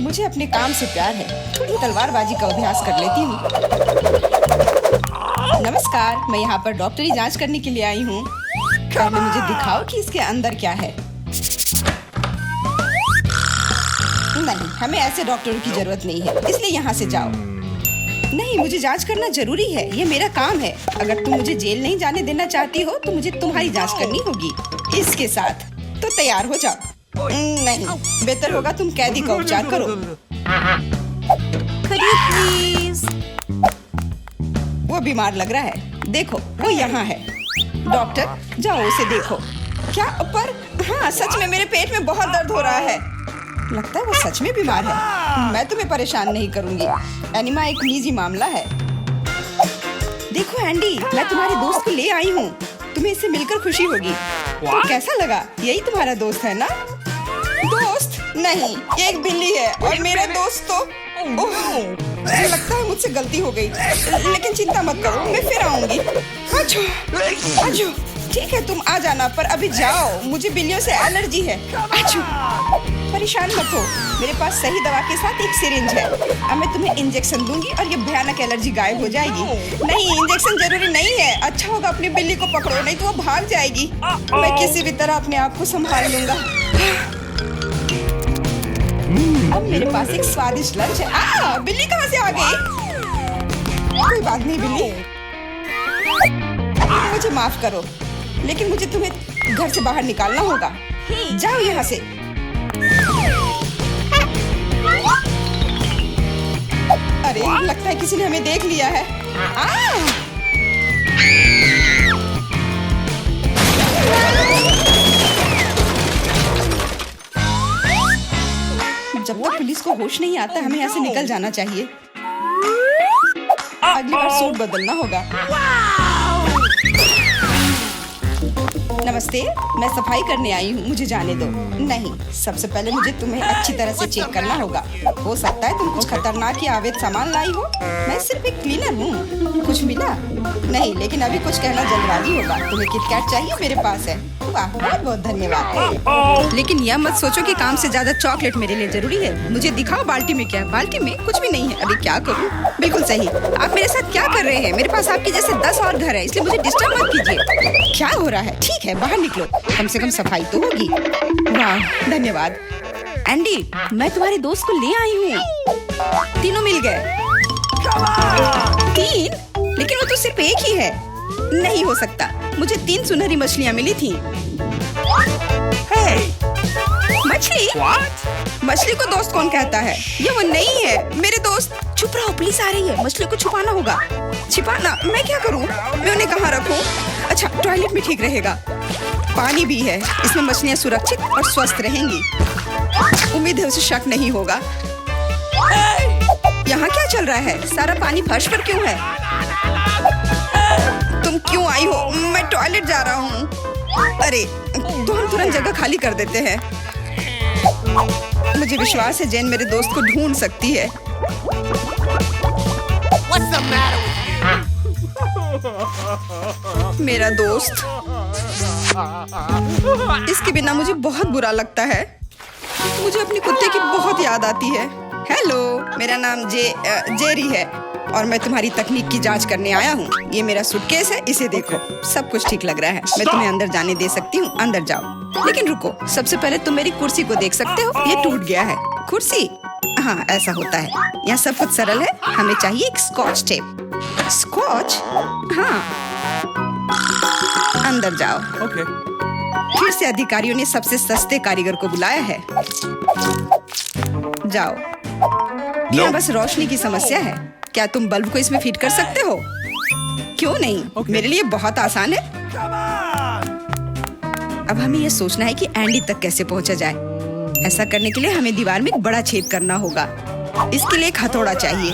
मुझे अपने काम से प्यार है। थोड़ी तलवारबाजी का अभ्यास कर लेती हूँ। नमस्कार, मैं यहाँ पर डॉक्टरी जांच करने के लिए आई हूँ। पहले मुझे दिखाओ कि इसके अंदर क्या है। नहीं, हमें ऐसे डॉक्टरों की जरूरत नहीं है, इसलिए यहाँ से जाओ। नहीं, मुझे जांच करना जरूरी है, ये मेरा काम है। अगर तुम मुझे जेल नहीं जाने देना चाहती हो तो मुझे तुम्हारी जांच करनी होगी इसके साथ। तो तैयार हो जाओ। नहीं, बेहतर होगा तुम कैदी का उपचार करो। प्लीज। वो बीमार लग रहा है, देखो वो यहाँ है। डॉक्टर, जाओ उसे देखो। क्या? पर हाँ, सच में मेरे पेट में बहुत दर्द हो रहा है। लगता है वो सच में बीमार है। मैं तुम्हें परेशान नहीं करूंगी, एनिमा एक निजी मामला है। देखो एंडी, मैं तुम्हारे दोस्त को ले आई हूँ, तुम्हें इससे मिलकर खुशी होगी। तो कैसा लगा? यही तुम्हारा दोस्त है ना? दोस्त नहीं, ये एक बिल्ली है और मेरा दोस्त तो मुझे लगता है मुझसे गलती हो गई, लेकिन चिंता मत करो, मैं फिर आऊंगी। आजो, ठीक है तुम आ जाना, पर अभी जाओ, मुझे बिल्लियों से एलर्जी है। आजो, परेशान मत हो, मेरे पास सही दवा के साथ एक सिरिंज है। अब मैं तुम्हें इंजेक्शन दूंगी और ये भयानक एलर्जी गायब हो जाएगी। नहीं, इंजेक्शन जरूरी नहीं है। अच्छा होगा अपनी बिल्ली को पकड़ो, नहीं तो वो भाग जाएगी। मैं किसी भी तरह अपने आप को संभाल लूंगा। अब मेरे पास एक स्वादिष्ट लंच है। बिल्ली कहाँ से आ गई? कोई बात नहीं बिल्ली, मुझे माफ करो, लेकिन मुझे तुम्हें घर से बाहर निकालना होगा। जाओ यहाँ से। अरे, लगता है किसी ने हमें देख लिया है। जब तक पुलिस को होश नहीं आता, हमें यहाँ से निकल जाना चाहिए। अगली बार सूट बदलना होगा। नमस्ते, मैं सफाई करने आई हूँ, मुझे जाने दो। नहीं, सबसे पहले मुझे तुम्हें अच्छी तरह से चेक करना होगा। हो सकता है तुम कुछ खतरनाक या अवैध सामान लाई हो। मैं सिर्फ एक क्लीनर हूँ। कुछ मिला? नहीं, लेकिन अभी कुछ कहना जल्दबाजी होगा। तुम्हें किटकैट चाहिए? मेरे पास है। वाह, बहुत बहुत धन्यवाद। लेकिन यह मत सोचो कि काम से ज्यादा चॉकलेट मेरे लिए जरूरी है। मुझे दिखाओ बाल्टी में क्या है। बाल्टी में कुछ भी नहीं है। अभी क्या करूँ? बिल्कुल सही। आप मेरे साथ क्या कर रहे हैं? मेरे पास आपके जैसे 10 और घर है, इसलिए मुझे डिस्टर्ब मत कीजिए। क्या हो रहा है? ठीक है, बाहर निकलो, कम से कम सफाई तो होगी। वाह, धन्यवाद। एंडी, मैं तुम्हारे दोस्त को ले आई हूँ। तीनों मिल गए। 3? लेकिन वो तो सिर्फ एक ही है। नहीं हो सकता, मुझे 3 सुनहरी मछलियाँ मिली थी। मछली? मछली को दोस्त कौन कहता है? ये वो नहीं है मेरे दोस्त। चुप रहो, पुलिस आ रही है। मछली को छुपाना होगा। छिपाना? मैं क्या करूँ? मैं उन्हें कहाँ रखूँ? अच्छा, टॉयलेट में ठीक रहेगा। पानी भी है, इसमें मछलियाँ सुरक्षित और स्वस्थ रहेंगी। उम्मीद है उसे शक नहीं होगा। यहाँ क्या चल रहा है? सारा पानी फर्श पर क्यों है? तुम क्यों आई हो? मैं टॉयलेट जा रहा हूँ। अरे, तो हम तुरंत जगह खाली कर देते हैं। मुझे विश्वास है जेन मेरे दोस्त को ढूंढ सकती है। मेरा दोस्त, इसके बिना मुझे बहुत बुरा लगता है। मुझे अपने कुत्ते की बहुत याद आती है। हेलो, मेरा नाम जेरी है और मैं तुम्हारी तकनीक की जांच करने आया हूँ। ये मेरा सूटकेस है, इसे देखो, सब कुछ ठीक लग रहा है। मैं तुम्हें अंदर जाने दे सकती हूँ, अंदर जाओ। लेकिन रुको, सबसे पहले तुम मेरी कुर्सी को देख सकते हो, ये टूट गया है। कुर्सी? हाँ, ऐसा होता है। यहाँ सब कुछ सरल है, हमें चाहिए एक स्कॉच टेप। स्कॉच? हाँ, अंदर जाओ। फिर से अधिकारियों ने सबसे सस्ते कारीगर को बुलाया है। जाओ। यहाँ बस रोशनी की समस्या है। क्या तुम बल्ब को इसमें फिट कर सकते हो? क्यों नहीं? मेरे लिए बहुत आसान है। अब हमें यह सोचना है कि एंडी तक कैसे पहुंचा जाए। ऐसा करने के लिए हमें दीवार में एक बड़ा छेद करना होगा। इसके लिए एक हथौड़ा चाहिए।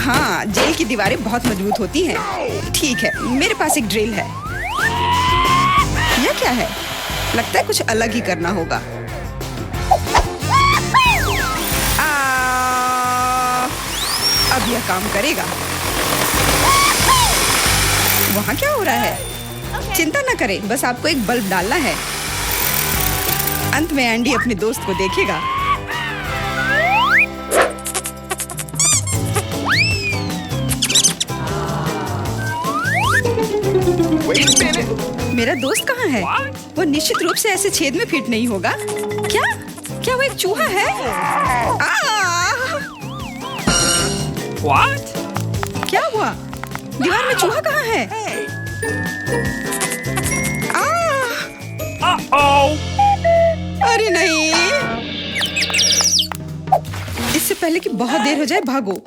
हाँ, जेल की दीवारें बहुत मजबूत होती हैं। ठीक है, मेरे पास एक ड्रिल है। यह क्या है? लगता है कुछ अलग ही करना होगा। अब यह काम करेगा। वहाँ क्या हो रहा है? चिंता न करें, बस आपको एक बल्ब डालना है। अंत में एंडी अपने दोस्त को देखेगा। मेरा दोस्त कहाँ है? वो निश्चित रूप से ऐसे छेद में फिट नहीं होगा। क्या क्या वो एक चूहा है? क्या हुआ? दीवार में चूहा कहाँ है? अरे नहीं, इससे पहले कि बहुत देर हो जाए भागो।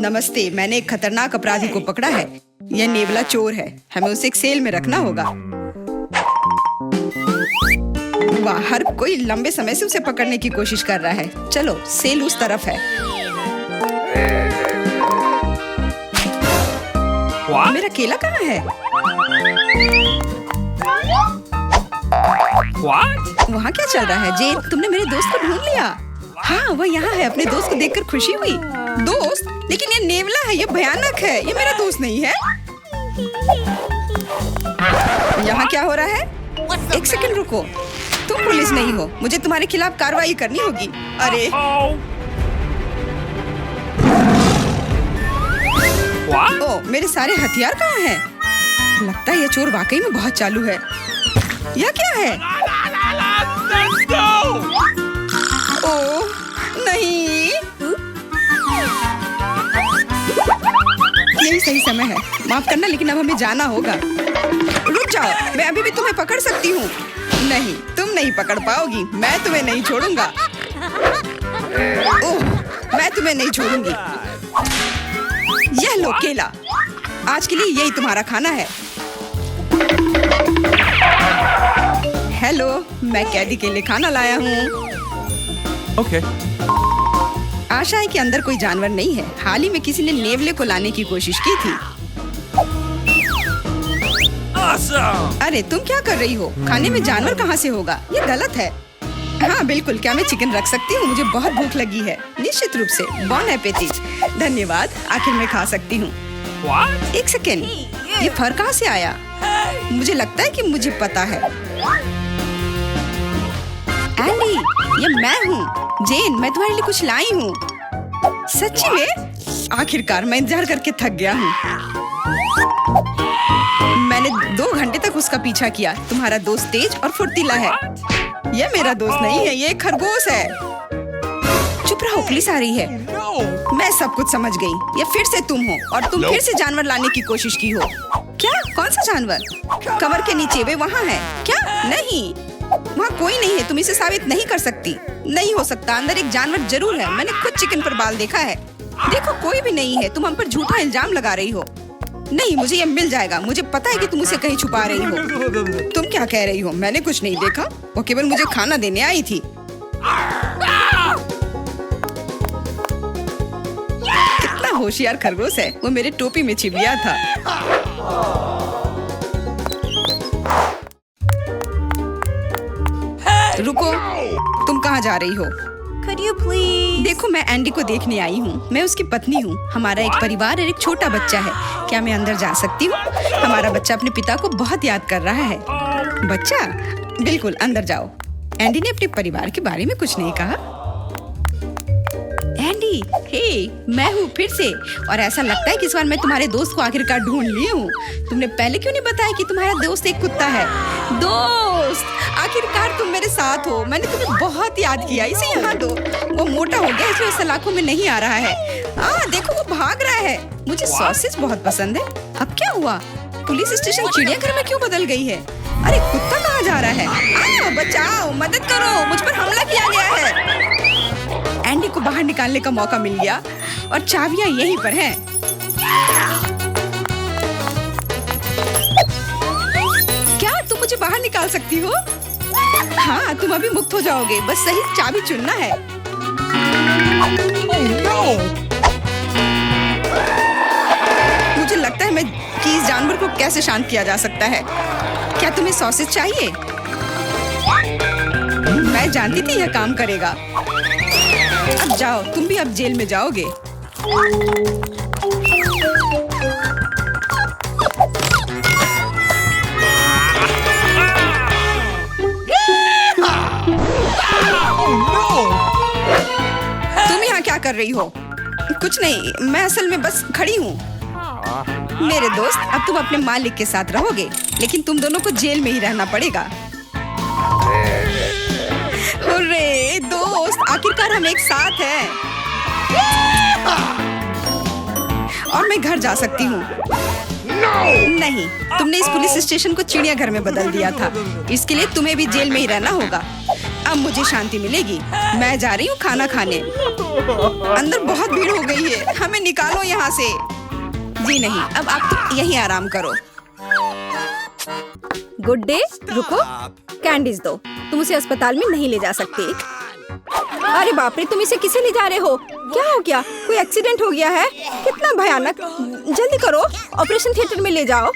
नमस्ते, मैंने एक खतरनाक अपराधी को पकड़ा है। यह नेवला चोर है, हमें उसे एक सेल में रखना होगा। वाह, हर कोई लंबे समय से उसे पकड़ने की कोशिश कर रहा है। चलो, सेल उस तरफ है। मेरा केला कहाँ है? वहाँ क्या चल रहा है? जेन, तुमने मेरे दोस्त को ढूंढ लिया? हाँ, वह यहाँ है। अपने दोस्त को देखकर खुशी हुई। दोस्त? लेकिन ये नेवला है, ये भयानक है। ये मेरा दोस्त नहीं है। यहाँ क्या हो रहा है? एक सेकंड रुको, तुम पुलिस नहीं हो, मुझे तुम्हारे खिलाफ कार्रवाई करनी होगी। अरे ओ, मेरे सारे हथियार कहाँ हैं? लगता है ये चोर वाकई में बहुत चालू है। यह क्या है? ओ नहीं, यही सही समय है। माफ करना, लेकिन अब हमें जाना होगा। रुक जाओ, मैं अभी भी तुम्हें पकड़ सकती हूँ। नहीं, तुम नहीं पकड़ पाओगी। मैं तुम्हें नहीं छोड़ूंगा। ओह, मैं तुम्हें नहीं छोड़ूंगी। यह लो केला, आज के लिए यही तुम्हारा खाना है। हेलो, मैं कैदी के लिए खाना लाया हूँ। Okay. आशा है कि अंदर कोई जानवर नहीं है। हाल ही में किसी ने नेवले को लाने की कोशिश की थी। Awesome. अरे तुम क्या कर रही हो? खाने में जानवर कहाँ से होगा? ये गलत है। हाँ बिल्कुल, क्या मैं चिकन रख सकती हूँ? मुझे बहुत भूख लगी है। निश्चित रूप से। बॉन एपेटिट। धन्यवाद, आखिर मैं खा सकती हूँ। एक सेकेंड, ये फर कहाँ से आया? मुझे लगता है कि मुझे पता है। एंडी, ये मैं हूँ। जेन, मैं तुम्हारे लिए कुछ लाई हूँ। सच्ची में? आखिरकार, मैं इंतजार करके थक गया हूँ। मैंने 2 घंटे तक उसका पीछा किया। तुम्हारा दोस्त तेज और फुर्तीला है। यह मेरा दोस्त नहीं है, ये एक खरगोश है। चुप रहो, पुलिस आ रही है। मैं सब कुछ समझ गई। ये फिर से तुम हो और तुम फिर से जानवर लाने की कोशिश की हो। क्या? कौन सा जानवर? कवर के नीचे, वे वहाँ है। क्या? नहीं, वहाँ कोई नहीं है। तुम इसे साबित नहीं कर सकती। नहीं हो सकता, अंदर एक जानवर जरूर है। मैंने खुद चिकन पर बाल देखा है। देखो, कोई भी नहीं है। तुम हम पर झूठा इल्जाम लगा रही हो। नहीं, मुझे ये मिल जाएगा। मुझे पता है कि तुम उसे कहीं छुपा रही हो। तुम क्या कह रही हो? मैंने कुछ नहीं देखा। वो केवल मुझे खाना देने आई थी। कितना होशियार खरगोश है। वो मेरे टोपी में छिप गया था। रुको, तुम कहाँ जा रही हो? Could you please? देखो, मैं एंडी को देखने आई हूँ। मैं उसकी पत्नी हूँ। हमारा एक परिवार और एक छोटा बच्चा है। क्या मैं अंदर जा सकती हूँ? हमारा बच्चा अपने पिता को बहुत याद कर रहा है। बच्चा? बिल्कुल, अंदर जाओ। एंडी ने अपने परिवार के बारे में कुछ नहीं कहा। एंडी, हे, मैं हूँ फिर से। और ऐसा लगता है कि इस बार मैं तुम्हारे दोस्त को आखिरकार ढूंढ ली हूँ। तुमने पहले क्यों नहीं बताया कि तुम्हारा दोस्त एक कुत्ता है? दोस्त, आखिरकार तुम मेरे साथ हो। मैंने तुम्हें बहुत याद किया। इसे यहाँ दो। वो मोटा हो गया, इसलिए सलाखों में नहीं आ रहा है। देखो, वो भाग रहा है। मुझे सॉसेज बहुत पसंद है। अब क्या हुआ? पुलिस स्टेशन चिड़ियाघर में क्यों बदल गई है? अरे कुत्ता कहाँ जा रहा है? बचाओ, मदद करो, मुझ पर हमला किया गया है। एंडी को बाहर निकालने का मौका मिल गया और चाबियां यहीं पर हैं। क्या तुम मुझे बाहर निकाल सकती हो? हाँ, तुम अभी मुक्त हो जाओगे। बस सही चाबी चुनना है। मुझे लगता है कि इस जानवर को कैसे शांत किया जा सकता है। क्या तुम्हें सॉसेज चाहिए? मैं जानती थी यह काम करेगा। अब जाओ, तुम भी अब जेल में जाओगे। तुम यहाँ क्या कर रही हो? कुछ नहीं, मैं असल में बस खड़ी हूँ। मेरे दोस्त, अब तुम अपने मालिक के साथ रहोगे, लेकिन तुम दोनों को जेल में ही रहना पड़ेगा। हुर्रे दोस्त, आखिरकार हम एक साथ हैं। और मैं घर जा सकती हूँ। नहीं, तुमने इस पुलिस स्टेशन को चिड़ियाघर में बदल दिया था। इसके लिए तुम्हें भी जेल में ही रहना होगा। अब मुझे शांति मिलेगी। मैं जा रही हूँ खाना खाने। अंदर बहुत भीड़ हो गई है, हमें निकालो यहाँ से। जी नहीं, अब आप तो यहीं आराम करो। Good day. रुको, कैंडीज दो। तुम उसे अस्पताल में नहीं ले जा सकते। अरे बाप रे, तुम इसे किसे ले जा रहे हो? क्या हो गया? कोई एक्सीडेंट हो गया है? कितना भयानक। जल्दी करो, ऑपरेशन थिएटर में ले जाओ।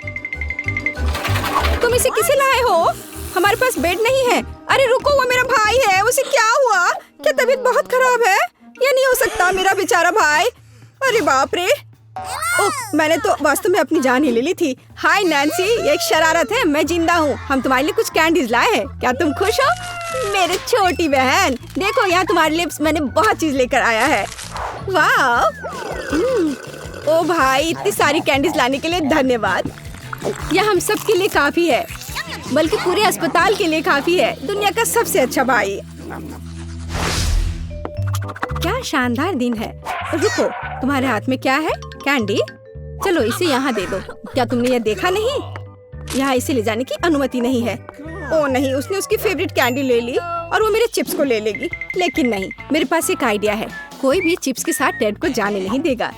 तुम इसे किसे लाए हो? हमारे पास बेड नहीं है। अरे रुको, वो मेरा भाई है। उसे क्या हुआ? क्या तबीयत बहुत खराब है? ये नहीं हो सकता, मेरा बेचारा भाई। अरे बाप रे। ओह, मैंने तो वास्तव में अपनी जान ही ले ली थी। हाय नैन्सी, ये एक शरारत है। मैं जिंदा हूँ। हम तुम्हारे लिए कुछ कैंडीज लाए हैं। क्या तुम खुश हो? मेरी छोटी बहन, देखो यहाँ तुम्हारे लिए मैंने बहुत चीज लेकर आया है। वाह। ओ भाई, इतनी सारी कैंडीज लाने के लिए धन्यवाद। यह हम सब के लिए काफी है, बल्कि पूरे अस्पताल के लिए काफी है। दुनिया का सबसे अच्छा भाई। क्या शानदार दिन है। रुको, तुम्हारे हाथ में क्या है? कैंडी। चलो इसे यहाँ दे दो। क्या तुमने ये देखा नहीं? यहाँ इसे ले जाने की अनुमति नहीं है। ओ नहीं, उसने उसकी फेवरेट कैंडी ले ली और वो मेरे चिप्स को ले लेगी। लेकिन नहीं, मेरे पास एक आइडिया है। कोई भी चिप्स के साथ टेड को जाने नहीं देगा,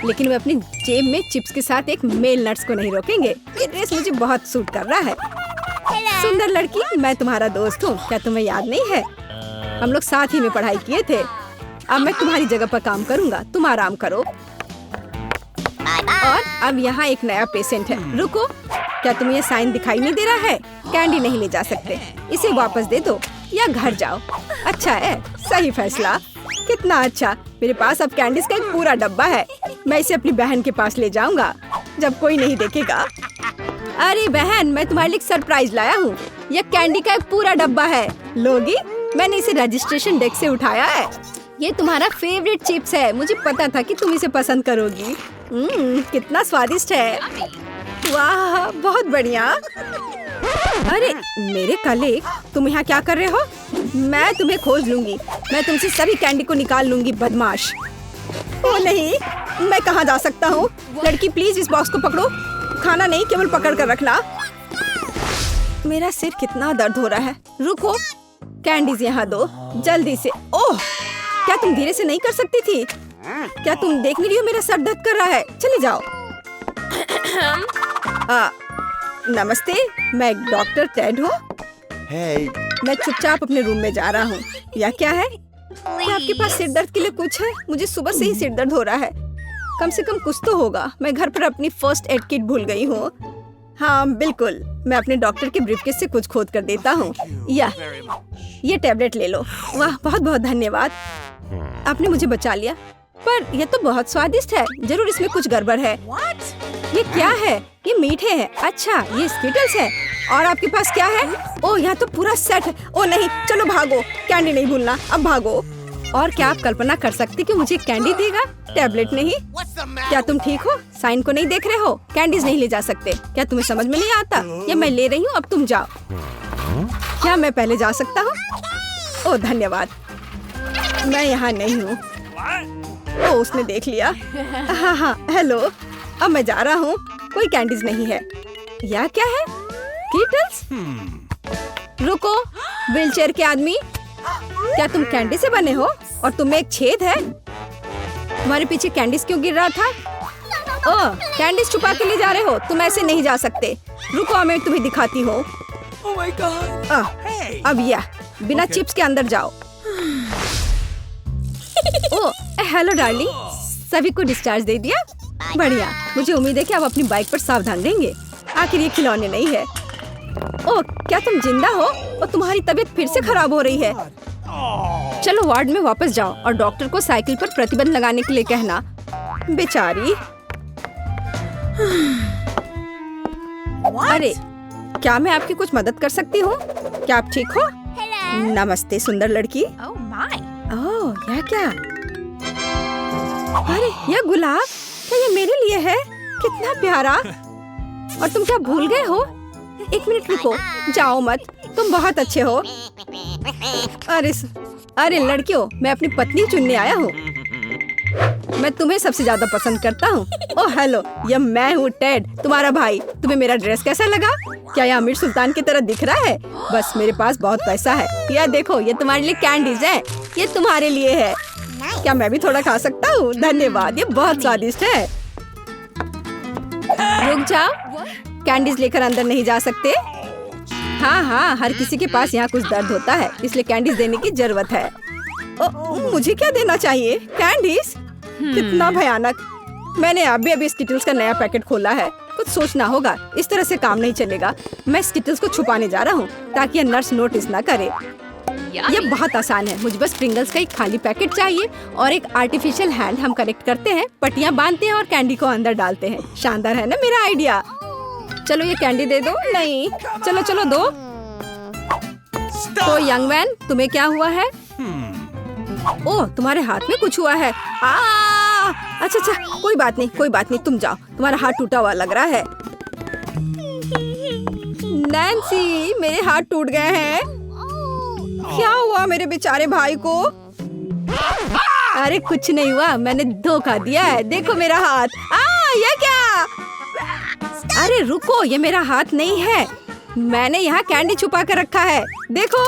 लेकिन वे अपनी जेब में चिप्स के साथ एक मेल नट्स को नहीं रोकेंगे। ये ड्रेस मुझे बहुत सूट कर रहा है। सुंदर लड़की, मैं तुम्हारा दोस्त हूँ। क्या तुम्हें याद नहीं है? हम लोग साथ ही में पढ़ाई किए थे। अब मैं तुम्हारी जगह पर काम करूँगा। तुम आराम करो। और अब यहाँ एक नया पेशेंट है। रुको, क्या तुम्हें ये साइन दिखाई नहीं दे रहा है? कैंडी नहीं ले जा सकते। इसे वापस दे दो या घर जाओ। अच्छा है, सही फैसला। कितना अच्छा। मेरे पास अब कैंडीज का एक पूरा डब्बा है। मैं इसे अपनी बहन के पास ले जाऊंगा जब कोई नहीं देखेगा। अरे बहन, मैं तुम्हारे लिए सरप्राइज लाया हूँ। यह कैंडी का एक पूरा डब्बा है। लोगी, मैंने इसे रजिस्ट्रेशन डेस्क से उठाया है। ये तुम्हारा फेवरेट चिप्स है। मुझे पता था कि तुम इसे पसंद करोगी। कितना स्वादिष्ट है। वाह, बहुत बढ़िया। अरे मेरे कलीग, तुम यहाँ क्या कर रहे हो? मैं तुम्हें खोज लूंगी। मैं तुमसे सभी कैंडी को निकाल लूंगी, बदमाश। ओ नहीं, मैं कहाँ जा सकता हूँ? लड़की प्लीज इस बॉक्स को पकड़ो। खाना नहीं, केवल पकड़ कर रखना। मेरा सिर कितना दर्द हो रहा है। रुको, कैंडीज यहाँ दो जल्दी से। ओह, क्या तुम धीरे से नहीं कर सकती थी? क्या तुम देख नहीं रही हो मेरा सर दर्द कर रहा है? चले जाओ। नमस्ते, मैं डॉक्टर टेड हूँ। मैं चुपचाप अपने रूम में जा रहा हूँ। या क्या है? क्या आपके पास सिर दर्द के लिए कुछ है? मुझे सुबह से ही सिर दर्द हो रहा है। कम से कम कुछ तो होगा। मैं घर पर अपनी फर्स्ट एड किट भूल गई हूँ। हाँ बिल्कुल, मैं अपने डॉक्टर के ब्रीफकेस से कुछ खोद कर देता हूँ। ये टैबलेट ले लो। वाह, बहुत बहुत धन्यवाद। आपने मुझे बचा लिया। पर यह तो बहुत स्वादिष्ट है। जरूर इसमें कुछ गड़बड़ है। ये क्या है? ये मीठे हैं। अच्छा, ये स्किटल्स है। और आपके पास क्या है? ओह, यहाँ तो पूरा सेट है। ओह नहीं, चलो भागो। कैंडी नहीं भूलना, अब भागो। और क्या आप कल्पना कर सकते कि मुझे कैंडी देगा, टैबलेट नहीं? क्या तुम ठीक हो? साइन को नहीं देख रहे हो? कैंडीज नहीं ले जा सकते। क्या तुम्हें समझ में नहीं आता? ये मैं ले रही हूँ, अब तुम जाओ। क्या मैं पहले जा सकता हूँ? ओह धन्यवाद। मैं यहाँ नहीं हूँ। ओह, उसने देख लिया। हाँ, हेलो। अब मैं जा रहा हूँ। कोई कैंडीज नहीं है। यह क्या है? कीटल्स? रुको, व्हीलचेयर के आदमी, क्या तुम कैंडी से बने हो? और तुम्हें एक छेद है? तुम्हारे पीछे कैंडीज क्यों गिर रहा था? ओह, कैंडीज छुपा के ले जा रहे हो? तुम ऐसे नहीं जा सकते। रुको, मैं तुम्हें दिखाती हूँ। Oh my God! अब यह बिना चिप्स के अंदर जाओ। ओह, हेलो डार्लिंग, सभी को डिस्चार्ज दे दिया? बढ़िया। मुझे उम्मीद है कि आप अपनी बाइक पर सावधान रहेंगे। आखिर ये खिलौने नहीं है। ओह, क्या तुम जिंदा हो? और तुम्हारी तबीयत फिर से खराब हो रही है। चलो वार्ड में वापस जाओ और डॉक्टर को साइकिल पर प्रतिबंध लगाने के लिए कहना। बेचारी। अरे, क्या मैं आपकी कुछ मदद कर सकती हूँ? क्या आप ठीक हो? नमस्ते सुंदर लड़की। Oh my! ओह, यह क्या? अरे, यह गुलाब, क्या ये मेरे लिए है? कितना प्यारा। और तुम क्या भूल गए हो? एक मिनट रुको, जाओ मत, तुम बहुत अच्छे हो। अरे लड़कियों, मैं अपनी पत्नी चुनने आया हूँ। मैं तुम्हें सबसे ज्यादा पसंद करता हूँ। ओह हेलो, ये मैं हूँ टेड, तुम्हारा भाई। तुम्हें मेरा ड्रेस कैसा लगा? क्या ये अमीर सुल्तान की तरह दिख रहा है? बस मेरे पास बहुत पैसा है। यह देखो, ये तुम्हारे लिए कैंडीज है, ये तुम्हारे लिए है। क्या मैं भी थोड़ा खा सकता हूँ? धन्यवाद, ये बहुत स्वादिष्ट है। रुक जाओ, कैंडीज लेकर अंदर नहीं जा सकते। हाँ, हर किसी के पास यहाँ कुछ दर्द होता है, इसलिए कैंडीज देने की जरूरत है। मुझे क्या देना चाहिए? कैंडीज? कितना भयानक। मैंने अभी स्किटल्स का नया पैकेट खोला है, कुछ सोचना होगा, इस तरह से काम नहीं चलेगा। मैं स्किटल्स को छुपाने जा रहा हूँ ताकि ये नर्स नोटिस ना करे। ये बहुत आसान है, मुझे बस प्रिंगल्स का एक खाली पैकेट चाहिए और एक आर्टिफिशियल हैंड हम कनेक्ट करते हैं, पट्टियाँ बांधते हैं और कैंडी को अंदर डालते हैं। शानदार है ना मेरा आइडिया? चलो ये कैंडी दे दो। नहीं, चलो दो। तो यंग मैन, तुम्हें क्या हुआ है? ओह, तुम्हारे हाथ में कुछ हुआ है। अच्छा, कोई बात नहीं, तुम जाओ, तुम्हारा हाथ टूटा हुआ लग रहा है। नैन्सी, मेरे हाथ टूट गए हैं। क्या हुआ मेरे बेचारे भाई को? अरे कुछ नहीं हुआ, मैंने धोखा दिया है। देखो मेरा हाथ। ये क्या? अरे रुको, ये मेरा हाथ नहीं है, मैंने यहाँ कैंडी छुपा कर रखा है। देखो,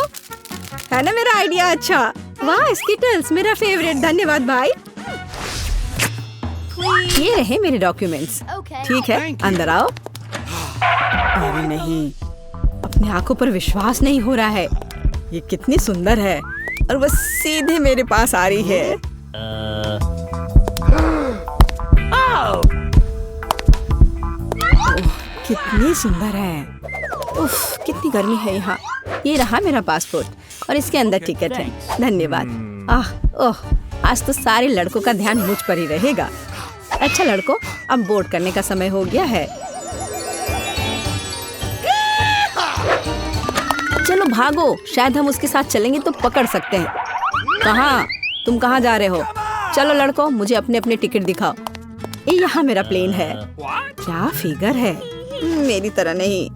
है ना मेरा आइडिया अच्छा? वाह, स्किटल्स मेरा फेवरेट। धन्यवाद भाई। ये रहे मेरे डॉक्यूमेंट्स। ठीक है, अंदर आओ। अरे नहीं, अपनी आंखों पर विश्वास नहीं हो रहा है। ये कितनी सुंदर है और वो सीधे मेरे पास आ रही है। कितनी सुंदर है। उफ, कितनी गर्मी है यहाँ। ये रहा मेरा पासपोर्ट और इसके अंदर टिकट है। धन्यवाद। ओह, आज तो सारे लड़कों का ध्यान मुझ पर ही रहेगा। अच्छा लड़कों, अब बोर्ड करने का समय हो गया है। चलो भागो, शायद हम उसके साथ चलेंगे तो पकड़ सकते हैं। कहाँ? तुम कहाँ जा रहे हो? चलो लड़कों, मुझे अपने अपने टिकट दिखाओ। ये यहाँ मेरा प्लेन है। क्या फिगर है, मेरी तरह नहीं।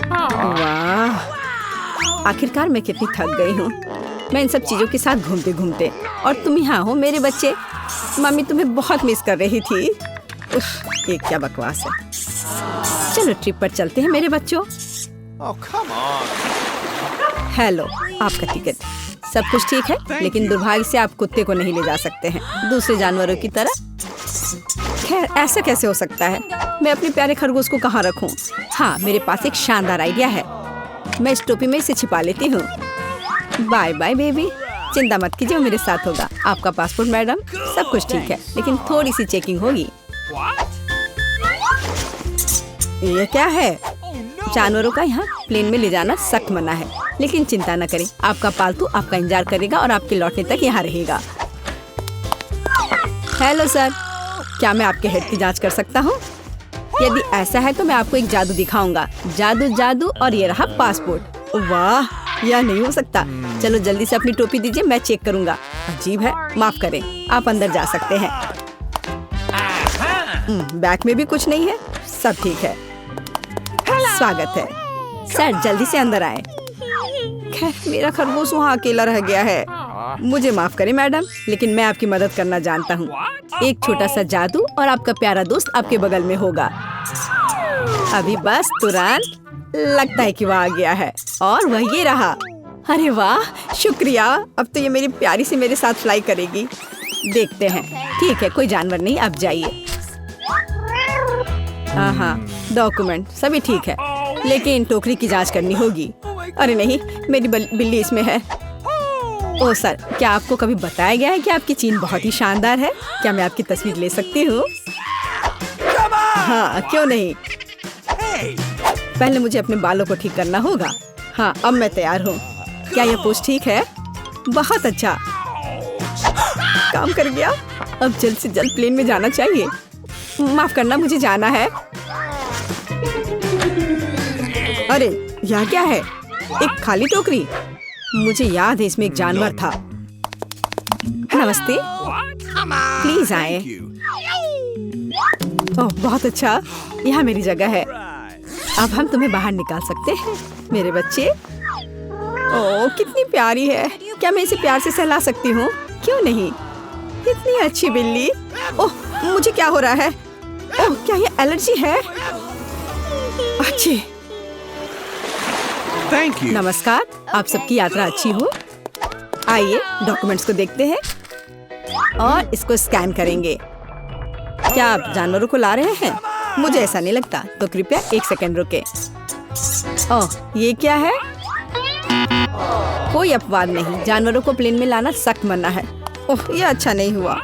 वाह, आखिरकार मैं कितनी थक गई हूँ। मैं इन सब चीजों के साथ घूमते घूमते, और तुम यहाँ हो मेरे बच्चे। मम्मी तुम्हें बहुत मिस कर रही थी। उफ, ये क्या बकवास है। चलो ट्रिप पर चलते हैं मेरे बच्चों। हेलो, आपका टिकट। सब कुछ ठीक है, लेकिन दुर्भाग्य से आप कुत्ते को नहीं ले जा सकते हैं, दूसरे जानवरों की तरह। खैर, ऐसा कैसे हो सकता है? मैं अपने प्यारे खरगोश को कहाँ रखूं? हाँ, मेरे पास एक शानदार आइडिया है। मैं इस टोपी में इसे छिपा लेती हूँ। बाय बाय बेबी, चिंता मत कीजिए, मेरे साथ होगा। आपका पासपोर्ट मैडम, सब कुछ ठीक है, लेकिन थोड़ी सी चेकिंग होगी। ये क्या है? जानवरों का यहाँ प्लेन में ले जाना सख्त मना है, लेकिन चिंता न करें, आपका पालतू आपका इंतजार करेगा और आपके लौटने तक यहाँ रहेगा। हेलो सर, क्या मैं आपके हेड की जांच कर सकता हूँ? यदि ऐसा है तो मैं आपको एक जादू दिखाऊंगा। जादू, और ये रहा पासपोर्ट। वाह, यह नहीं हो सकता। चलो जल्दी से अपनी टोपी दीजिए, मैं चेक करूंगा। अजीब है, माफ करें, आप अंदर जा सकते हैं। बैग में भी कुछ नहीं है, सब ठीक है। स्वागत है सर, जल्दी से अंदर आए। खैर, मेरा खरगोश वहाँ अकेला रह गया है। मुझे माफ करें मैडम, लेकिन मैं आपकी मदद करना जानता हूँ। एक छोटा सा जादू और आपका प्यारा दोस्त आपके बगल में होगा। अभी बस तुरंत, लगता है कि वह आ गया है, और वह ये रहा। अरे वाह, शुक्रिया। अब तो ये मेरी प्यारी सी मेरे साथ फ्लाई करेगी। देखते हैं। ठीक है, कोई जानवर नहीं, आप जाइए। हाँ, डॉक्यूमेंट सभी ठीक है, लेकिन टोकरी की जांच करनी होगी। अरे नहीं, मेरी बिल्ली इसमें है। ओह सर, क्या आपको कभी बताया गया है कि आपकी चीन बहुत ही शानदार है? क्या मैं आपकी तस्वीर ले सकती हूँ? हाँ, क्यों नहीं। पहले मुझे अपने बालों को ठीक करना होगा। हाँ, अब मैं तैयार हूँ। क्या यह पोज ठीक है? बहुत अच्छा, काम कर गया। अब जल्द से जल्द प्लेन में जाना चाहिए। माफ करना, मुझे जाना है। अरे यह क्या है? एक खाली टोकरी। मुझे याद है इसमें एक जानवर था। नमस्ते, प्लीज आए। ओह बहुत अच्छा, यहाँ मेरी जगह है। अब हम तुम्हें बाहर निकाल सकते हैं मेरे बच्चे। ओह कितनी प्यारी है। क्या मैं इसे प्यार से सहला सकती हूँ? क्यों नहीं, इतनी अच्छी बिल्ली। ओह मुझे क्या हो रहा है? ओह क्या ये एलर्जी है? अच्छी। Thank you. नमस्कार, आप सबकी यात्रा अच्छी हो। आइए डॉक्यूमेंट्स को देखते हैं और इसको स्कैन करेंगे। क्या आप जानवरों को ला रहे हैं? मुझे ऐसा नहीं लगता, तो कृपया 1 सेकंड रुके। ओह ये क्या है? कोई अपवाद नहीं, जानवरों को प्लेन में लाना सख्त मना है। ओह ये अच्छा नहीं हुआ।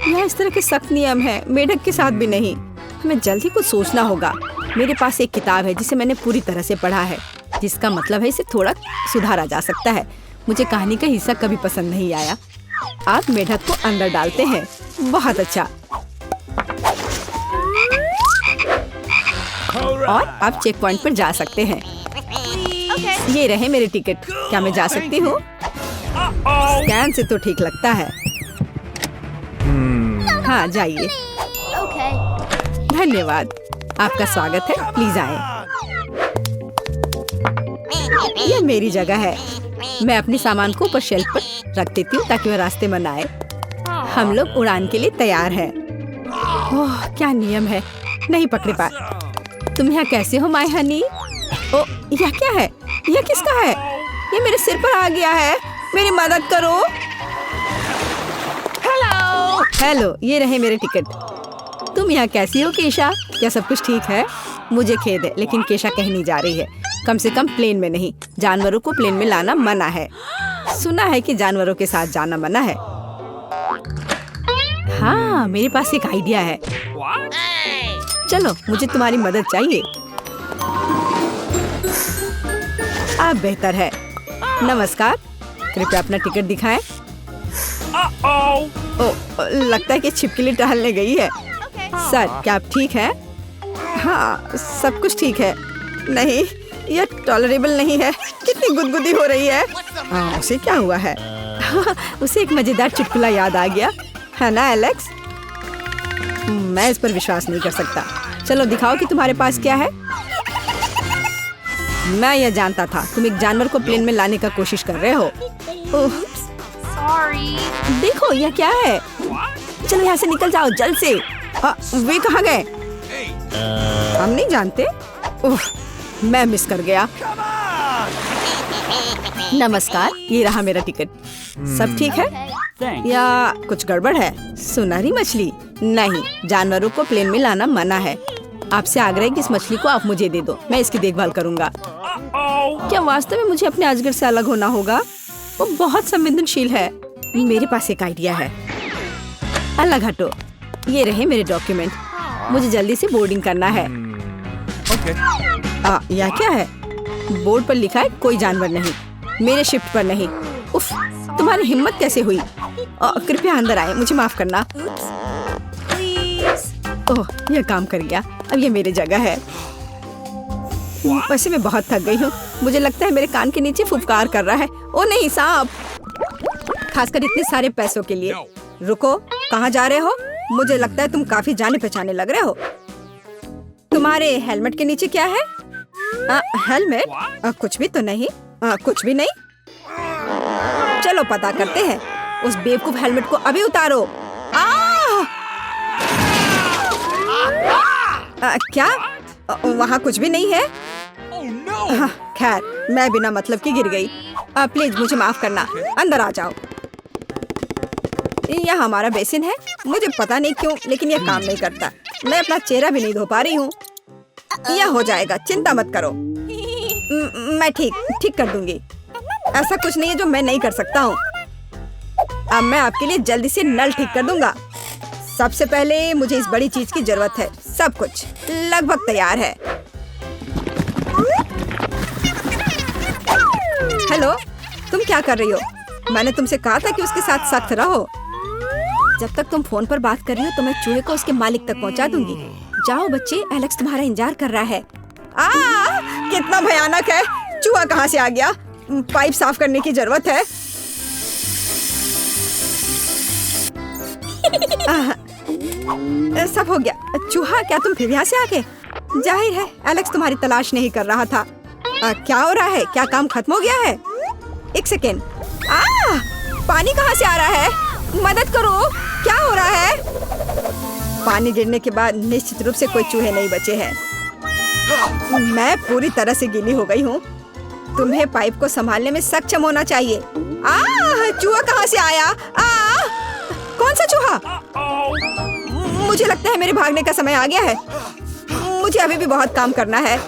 यह इस तरह के सख्त नियम है, मेढक के साथ भी नहीं। हमें जल्द ही कुछ सोचना होगा। मेरे पास एक किताब है जिसे मैंने पूरी तरह से पढ़ा है, जिसका मतलब है इसे थोड़ा सुधारा जा सकता है। मुझे कहानी का हिस्सा कभी पसंद नहीं आया। आप मेढक को अंदर डालते हैं, बहुत अच्छा। और आप चेक पॉइंट पर जा सकते हैं। ये रहे मेरे टिकट। क्या मैं जा सकती हूँ? स्कैन से तो ठीक लगता है। हाँ जाइए। धन्यवाद, आपका स्वागत है, प्लीज आए। यह मेरी जगह है। मैं अपने सामान को ऊपर शेल्फ पर रख देती हूँ ताकि वह रास्ते में न आए। हम लोग उड़ान के लिए तैयार हैं। ओह क्या नियम है, नहीं पकड़े पाए। तुम यहाँ कैसे हो माय हनी? ओ यह क्या है? यह किसका है? ये मेरे सिर पर आ गया है, मेरी मदद करो। हेलो, ये रहे मेरे टिकट। तुम यहाँ कैसी हो केशा? क्या सब कुछ ठीक है? मुझे खेद है, लेकिन केशा कहीं नहीं जा रही है, कम से कम प्लेन में नहीं। जानवरों को प्लेन में लाना मना है। सुना है कि जानवरों के साथ जाना मना है। हाँ मेरे पास एक आइडिया है। चलो मुझे तुम्हारी मदद चाहिए। आप बेहतर है। नमस्कार, कृपया अपना टिकट दिखाएं। ओ लगता है कि छिपकली टहलने गई है। सर क्या आप ठीक हैं? हाँ सब कुछ ठीक है। नहीं यह टॉलरेबल नहीं है। कितनी गुदगुदी हो रही है। उसे क्या हुआ है? उसे एक मजेदार चुटकुला याद आ गया है ना एलेक्स? मैं इस पर विश्वास नहीं कर सकता। चलो दिखाओ कि तुम्हारे पास क्या है। मैं यह जानता था, तुम एक जानवर को प्लेन में लाने का कोशिश कर रहे हो। देखो यह क्या है। चलो यहाँ से निकल जाओ जल्द से। वे कहाँ गए? हम नहीं जानते। मैं मिस कर गया। नमस्कार, ये रहा मेरा टिकट। सब ठीक है या कुछ गड़बड़ है? सुनहरी मछली नहीं, जानवरों को प्लेन में लाना मना है। आपसे आग्रह है कि इस मछली को आप मुझे दे दो, मैं इसकी देखभाल करूंगा। क्या वास्तव में मुझे अपने अजगर से अलग होना होगा? वो बहुत संवेदनशील है। मेरे पास एक आइडिया है। अलग हटो। ये रहे मेरे डॉक्यूमेंट। मुझे जल्दी से बोर्डिंग करना है। यह क्या है? बोर्ड पर लिखा है कोई जानवर नहीं, मेरे शिफ्ट पर नहीं। उफ, तुम्हारी हिम्मत कैसे हुई? कृपया अंदर आए, मुझे माफ करना। ओह यह काम कर गया। अब ये मेरी जगह है। वैसे मैं बहुत थक गई हूँ। मुझे लगता है मेरे कान के नीचे फुफकार कर रहा है। ओ नहीं सांप, खासकर इतने सारे पैसों के लिए। रुको, कहाँ जा रहे हो? मुझे लगता है तुम काफी जाने पहचाने लग रहे हो। तुम्हारे हेलमेट के नीचे क्या है? हेलमेट? कुछ भी तो नहीं। कुछ भी नहीं। चलो पता करते हैं। उस बेवकूफ हेलमेट को अभी उतारो। क्या? वहाँ कुछ भी नहीं है। खैर मैं बिना मतलब की गिर गई। प्लीज मुझे माफ करना। अंदर आ जाओ। यह हमारा बेसिन है। मुझे पता नहीं क्यों लेकिन यह काम नहीं करता। मैं अपना चेहरा भी नहीं धो पा रही हूँ। यह हो जाएगा, चिंता मत करो। मैं ठीक कर दूंगी। ऐसा कुछ नहीं है जो मैं नहीं कर सकता हूँ। अब मैं आपके लिए जल्दी से नल ठीक कर दूंगा। सबसे पहले मुझे इस बड़ी चीज की जरूरत है। सब कुछ लगभग तैयार है। हेलो, तुम क्या कर रही हो? मैंने तुमसे कहा था कि उसके साथ सख्त रहो। जब तक तुम फोन पर बात कर रही हो तो मैं चूहे को उसके मालिक तक पहुंचा दूंगी। जाओ बच्चे, एलेक्स तुम्हारा इंतजार कर रहा है। कितना भयानक है। चूहा कहाँ से आ गया? पाइप साफ करने की जरूरत है। सब हो गया। चूहा, क्या तुम फिर यहाँ से आ गए? जाहिर है एलेक्स तुम्हारी तलाश नहीं कर रहा था। क्या हो रहा है? क्या काम खत्म हो गया है? एक सेकेंड। पानी कहाँ से आ रहा है? मदद करो, क्या हो रहा है? पानी गिरने के बाद निश्चित रूप से कोई चूहे नहीं बचे हैं। मैं पूरी तरह से गीली हो गई हूँ। तुम्हें पाइप को संभालने में सक्षम होना चाहिए। चूहा कहाँ से आया? कौन सा चूहा? मुझे लगता है मेरे भागने का समय आ गया है। मुझे अभी भी बहुत काम करना है।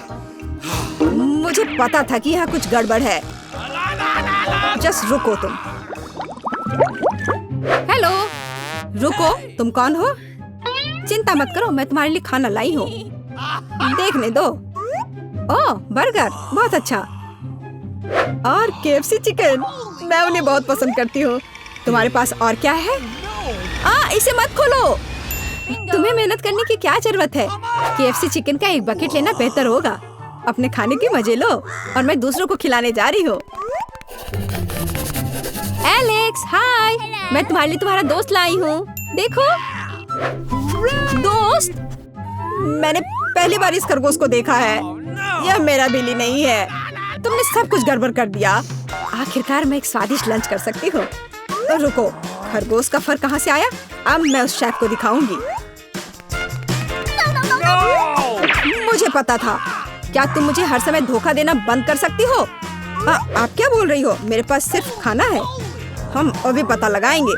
मुझे पता था कि यहाँ कुछ गड़बड़ है। जस्ट रुको तुम। हेलो, रुको, तुम कौन हो? चिंता मत करो, मैं तुम्हारे लिए खाना लाई हूँ। देखने दो। ओह, बर्गर, बहुत अच्छा। और KFC चिकन, मैं उन्हें बहुत पसंद करती हूँ। तुम्हारे पास और क्या है? इसे मत खोलो। तुम्हें मेहनत करने की क्या जरूरत है? KFC चिकन का एक बकेट लेना बेहतर होगा। अपने खाने के मजे लो और मैं दूसरों को खिलाने जा रही हूँ। एलेक्स, हाय, मैं तुम्हारे लिए तुम्हारा दोस्त लाई हूँ। देखो। दोस्त? मैंने पहली बार इस खरगोश को देखा है। यह मेरा बिल्ली नहीं है। तुमने सब कुछ गड़बड़ कर दिया। आखिरकार मैं एक स्वादिष्ट लंच कर सकती हूँ। रुको, खरगोश का फर कहाँ से आया? अब मैं उस शेफ को दिखाऊंगी। मुझे पता था। क्या तुम मुझे हर समय धोखा देना बंद कर सकती हो? आप क्या बोल रही हो? मेरे पास सिर्फ खाना है। हम अभी पता लगाएंगे।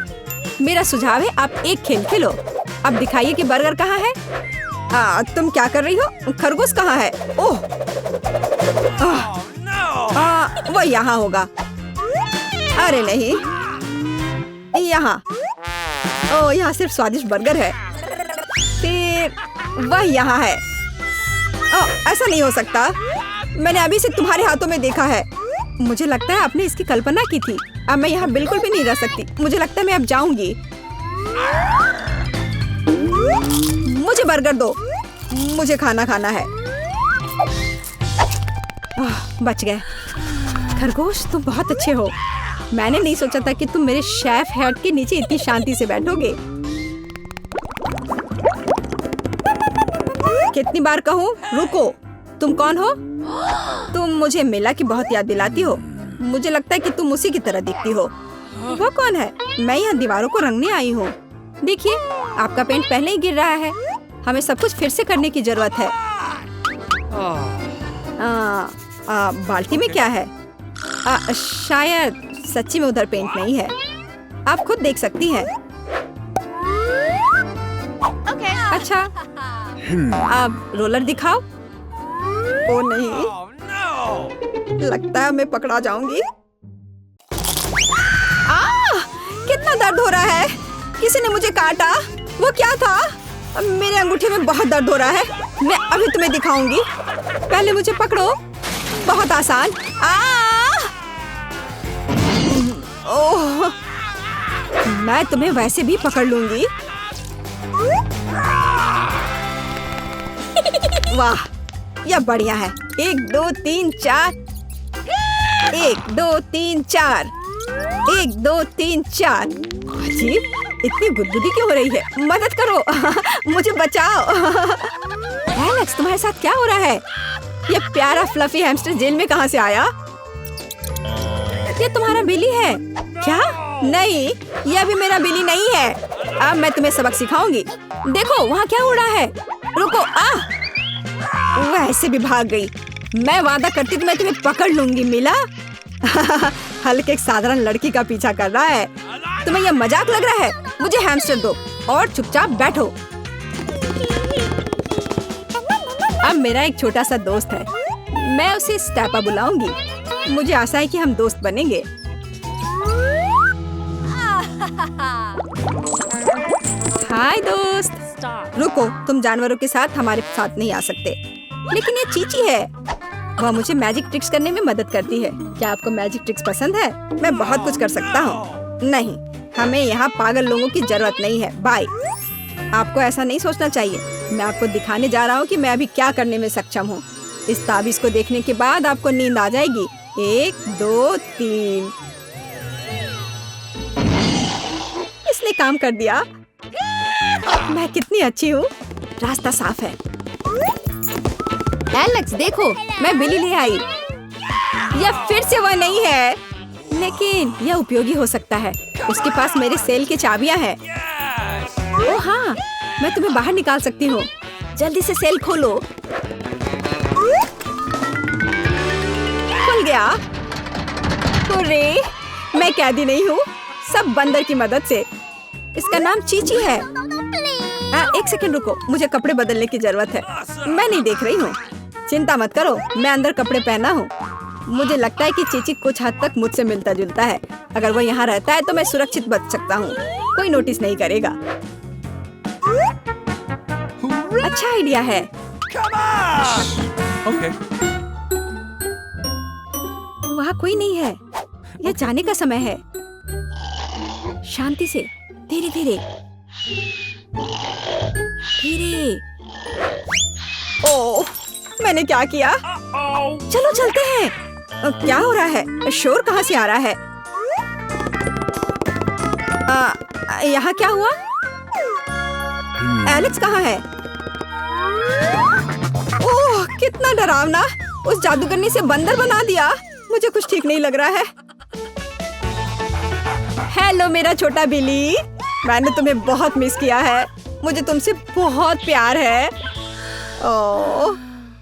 मेरा सुझाव है आप एक खेल खेलो। अब दिखाइए कि बर्गर कहाँ है। तुम क्या कर रही हो? खरगोश कहाँ है? ओह, वो यहाँ होगा। अरे नहीं, यहाँ। ओह, यहाँ सिर्फ स्वादिष्ट बर्गर है। फिर वह यहाँ है। ऐसा नहीं हो सकता। मैंने अभी से तुम्हारे हाथों में देखा है। मुझे लगता है आपने इसकी कल्पना की थी। अब मैं यहाँ बिल्कुल भी नहीं रह सकती। मुझे लगता है मैं अब जाऊंगी। मुझे बर्गर दो। मुझे खाना खाना है। बच गए। खरगोश, तुम बहुत अच्छे हो। मैंने नहीं सोचा था कि तुम मेरे शेफ हेड के नीचे इतनी शांति से बैठोगे। कितनी बार कहूँ? रुको, तुम कौन हो? तुम मुझे मिला की बहुत याद दिलाती हो। मुझे लगता है कि तुम उसी की तरह दिखती हो। वो कौन है? मैं यहाँ दीवारों को रंगने आई हूँ। देखिए, आपका पेंट पहले ही गिर रहा है। हमें सब कुछ फिर से करने की जरूरत है। बाल्टी में क्या है? शायद सच्ची में उधर पेंट नहीं है। आप खुद देख सकती हैं। अच्छा, अब रोलर दिखाओ। ओ नहीं, लगता है मैं पकड़ा जाऊंगी। कितना दर्द हो रहा है। किसी ने मुझे काटा। वो क्या था? मेरे अंगूठे में बहुत दर्द हो रहा है। मैं अभी तुम्हें दिखाऊंगी। पहले मुझे पकड़ो। बहुत आसान। ओह, मैं तुम्हें वैसे भी पकड़ लूंगी। वाह, यह बढ़िया है। 1 2 3 4। 1 2 3 4। 1 2 3 4। अजीब, इतनी गुदगुदी क्यों हो रही है? मदद करो। मुझे बचाओ। एलेक्स, तुम्हारे साथ क्या हो रहा है? ये प्यारा फ्लफी हैमस्टर जेल में कहाँ से आया? ये तुम्हारा बिली है क्या? नहीं, ये अभी मेरा बिली नहीं है। अब मैं तुम्हें सबक सिखाऊंगी। देखो, वहाँ क्या हो रहा है? रुको। वह ऐसे भी भाग गई। मैं वादा करती थी मैं तुम्हें पकड़ लूंगी, मिला? हल्के एक साधारण लड़की का पीछा कर रहा है। तुम्हें यह मजाक लग रहा है? मुझे हैमस्टर दो और चुपचाप बैठो। अब मेरा एक छोटा सा दोस्त है। मैं उसे स्टेपा बुलाऊंगी। मुझे आशा है कि हम दोस्त बनेंगे। हाय दोस्त। रुको, तुम जानवरों के साथ हमारे साथ नहीं आ सकते। लेकिन ये चीची है। वह मुझे मैजिक ट्रिक्स करने में मदद करती है। क्या आपको मैजिक ट्रिक्स पसंद है? मैं बहुत कुछ कर सकता हूँ। नहीं, हमें यहाँ पागल लोगों की जरूरत नहीं है। बाय। आपको ऐसा नहीं सोचना चाहिए। मैं आपको दिखाने जा रहा हूँ कि मैं अभी क्या करने में सक्षम हूँ। इस ताबीज को देखने के बाद आपको नींद आ जाएगी। 1 2 3। इसने काम कर दिया। मैं कितनी अच्छी हूँ। रास्ता साफ है। एलेक्स देखो, मैं बिल्ली ले आई। यह फिर से वह नहीं है, लेकिन यह उपयोगी हो सकता है। उसके पास मेरे सेल की चाबियां हैं। ओह हाँ, मैं तुम्हें बाहर निकाल सकती हूँ। जल्दी से सेल खोलो। खुल गया। अरे, मैं कैदी नहीं हूँ, सब बंदर की मदद से। इसका नाम चीची है। एक सेकंड रुको, मुझे कपड़े बदलने की जरूरत है। मैं नहीं देख रही हूँ। चिंता मत करो, मैं अंदर कपड़े पहना हूँ। मुझे लगता है कि चीची कुछ हद तक मुझसे मिलता जुलता है। अगर वो यहाँ रहता है तो मैं सुरक्षित बच सकता हूँ। कोई नोटिस नहीं करेगा। अच्छा आइडिया है। Okay. वहाँ कोई नहीं है। यह जाने का समय है। शांति से, धीरे धीरे धीरे। ओह, मैंने क्या किया? चलो चलते हैं। क्या हो रहा है? शोर कहाँ से आ रहा है? यहाँ क्या हुआ? एलेक्स कहाँ है? ओह, कितना डरावना! उस जादूगरनी से बंदर बना दिया। मुझे कुछ ठीक नहीं लग रहा है। हेलो मेरा छोटा बिल्ली, मैंने तुम्हें बहुत मिस किया है। मुझे तुमसे बहुत प्यार है। ओह